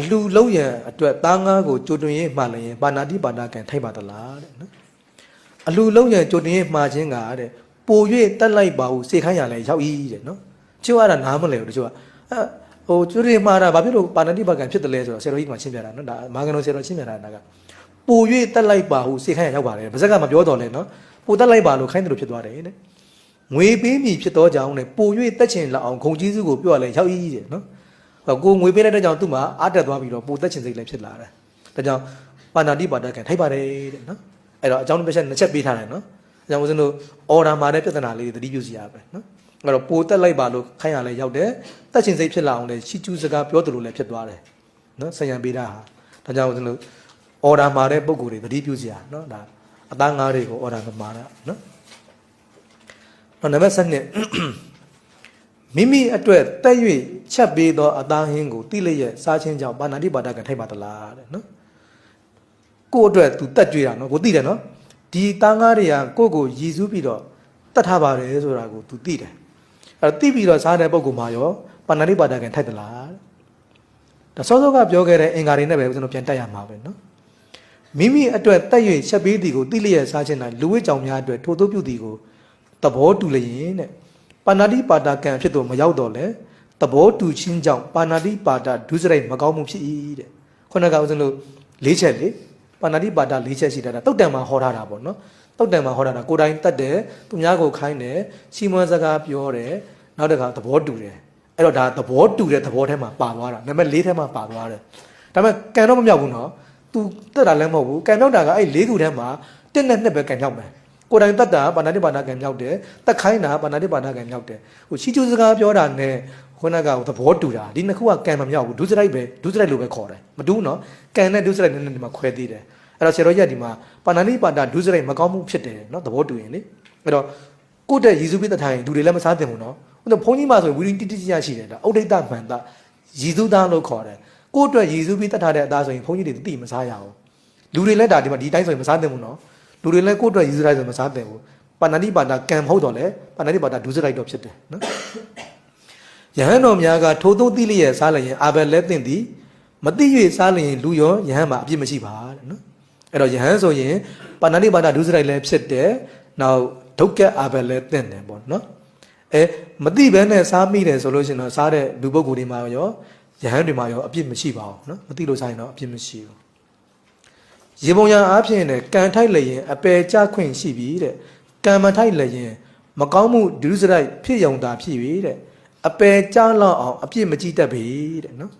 အလူလုံးရန်အတွက်သားငါးကိုကြိုတွင်ရေးမှားလျင်ပါဏာတိပါဒကံထိုက်ပါသလားတဲ့နော်အလူလုံးရန်ကြိုတွင်ရေးမှားခြင်းကတဲ့ပို၍တက်လိုက်ပါဟုစေခိုင်းရလဲရောက်ဤတဲ့နော်ချို့ရတာနားမလဲဘူးတချို့ကဟိုကြိုတွင်မှားတာဘာဖြစ်လို့ပါဏာတိပါကံဖြစ်တယ်လဲဆိုတော့ဆရာတော်ကြီးကရှင်းပြတာနော်ဒါမာကနောဆရာတော်ရှင်းပြတာကပို၍တက်လိုက်ပါဟုစေခိုင်းရရောက်ပါတယ်ဗဇက်ကမပြောတော့လဲနော်ပိုတက်လိုက်ပါလို့ခိုင်းတယ်လို့ဖြစ်သွားတယ်တဲ့ငွေပေးမိဖြစ်သောကြောင့်နဲ့ပို၍တက်ချင်လောက်အောင်ဂုံကြီးစုကိုပြောရလဲရောက်ဤတဲ့နော်ကိုငွေပေးလိုက်တဲ့ကြောင့်သူ့မှာအားတက်သွားပြီးတော့ပိုတက်ချင်စိတ်လည်းဖြစ်လာတယ်ဒါကြောင့်ပါဏာတိပါဒကံထိုက်ပါတယ်တဲ့နော်အဲ့တော့အကြောင်းတစ်ချက်နှစ်ချက်ပေးထားတယ်နော်အကြောင်းဦးဇင်းတို့အော်ဒါမှာတဲ့ပြဿနာလေးတွေသတိပြုစီရပဲနော်အဲ့တော့ပိုတက်လိုက်ပါလို့ခိုင်းရလဲရောက်တယ်တက်ချင်စိတ်ဖြစ်လာအောင်လဲချီကျူးစကားပြောတယ်လို့လည်းဖြစ်သွားတယ်နော်ဆံရံပေးတာဟာဒါကြောင့်ဦးဇင်းတို့အော်ဒါမှာတဲ့ပုံကိုယ်တွေသတိပြုစီရနော်ဒါအသားငါးတွေကိုအော်ဒါမှာတာနော်နံပါတ်7မိမိအတွက်တက်၍ချက်ပေးသောအသားဟင်းကိုတိလျက်စားခြင်းကြောင့်ပါဏာတိပါဒကံထိုက်ပါသလားတဲ့နော်ကိုယ့်အတွက် तू တက်ကြွတာနော်ကိုသိတယ်နော်ဒီသားငါးတွေကကိုယ့်ကိုရည်စူးပြီးတော့တတ်ထားပါတယ်ဆိုတာကို तू သိတယ်အဲ့တော့သိပြီးတော့စားတဲ့ပုံကမှာရောပါဏာတိပါဒကံထိုက်သလားဒါစောစောကပြောခဲ့တဲ့အင်္ဂါတွေနဲ့ပဲကျွန်တော်ပြန်တက်ရမှာပဲနော်မိမိအတွက်တက်၍ချက်ပေးသည်ကိုတိလျက်စားခြင်း၌လူဝိကြောင်များအတွက်ထိုသို့ပြုသည်ကိုသဘောတူလျင်တဲ့ပါဏာတိပါဒကံဖြစ်တော့မရောက်တော့လေသဘောတူချင်းကြောင့်ပါဏာတိပါဒဒုစရိုက်မကောင်းမှုဖြစ်၏တဲ့ခုနကဦးဇင်းတို့၄ချက်လေပါဏာတိပါဒ၄ချက်ရှိတာတုတ်တံမှာဟောထားတာပေါ့နော်တုတ်တံမှာဟောထားတာကိုယ်တိုင်တတ်တယ်သူများကိုခိုင်းတယ်စီမွန်စကားပြောတယ်နောက်တစ်ခါသဘောတူတယ်အဲ့တော့ဒါသဘောတူတဲ့သဘောထဲမှာပါသွားတာနံပါတ်၄ထဲမှာပါသွားတယ်ဒါပေမဲ့ကံတော့မမြောက်ဘူးနော်သူတက်တာလည်းမဟုတ်ဘူးကံမြောက်တာကအဲ့၄ခုထဲမှာ1နဲ့2ပဲကံမြောက်မယ်ကိုယ်တိုင်တတ်တာပါဏာတိပါဒကံမြောက်တယ်တက်ခိုင်းတာပါဏာတိပါဒကံမြောက်တယ်ဟိုချီကျူးစကားပြောတာနဲ့ခုနကသဘောတူတာဒီနှစ်ခုကကံမမြောက်ဘူးဒုစရိုက်ပဲဒုစရိုက်လို့ပဲခေါ်တယ်မတူးနော်ကံနဲ့ဒုစရိုက်နဲ့ဒီမှာခွဲသေးတယ်အဲ့တော့ဆရာတော်ကြီးကဒီမှာပါဏာတိပါဒဒုစရိုက်မကောင်းမှုဖြစ်တယ်နော်သဘောတူရင်လေအဲ့တော့ကိုယ့်တဲ့ရည်စူးပြီးတတ်ထိုင်လူတွေလည်းမစားသင့်ဘူးနော်ဘုန်းကြီးမှဆိုရင်ဝီရင်တိတိကျကျရှိတယ်ဒါဥဒိဋ္ဌမှန်တာရည်စူးသားလို့ခေါ်တယ်ကိုယ့်အတွက်ရည်စူးပြီးတတ်ထားတဲ့အသားဆိုရင်ဘုန်းကြီးတွေတိမစားရအောင်လူတွေလည်းဒါဒီမှာဒီတိုင်းဆိုရင်မစားသင့်ဘူးနော်လူတွေလည်းကိုယ့်အတွက်ရည်စူးတိုင်းဆိုမစားသင့်ဘူးပါဏာတိပါဒကံမဟုတ်တော့လေပါဏာတိပါဒဒုစရိုက်တော့ဖြစ်တယ်နော်ယဟန်တော်များကထိုသို့သိလျက်စားလျင်အာဘယ်လဲသင့်သည်မသိ၍စားလျင်လူရောယဟန်မှာအပြစ်မရှိပါတဲ့နော်အဲ့တော့ယဟန်ဆိုရင်ပါဏာတိပါဒဒုစရိုက်လည်းဖြစ်တယ်နောက်ဒုက္ခအာဘယ်လဲသင့်တယ်ပေါ့နော်မသိဘဲနဲ့စားမိတယ်ဆိုလို့ရှိရင်တော့စားတဲ့လူပုဂ္ဂိုလ်တွေမှာရောယဟန်တွေမှာရောအပြစ်မရှိပါဘူးနော်မသိလို့စားရင်တော့အပြစ်မရှိဘူးရေပုံရအားဖြင့်နဲ့ကံထိုက်လျင်အပယ်ကြခွင့်ရှိပြီတဲ့ကံမထိုက်လျင်မကောင်းမှုဒုစရိုက်ဖြစ်ယုံတာဖြစ်ပြီတဲ့အပယ်ကြလောက်အောင်အပြစ်မကြည့်တတ်ပြီတဲ့နော်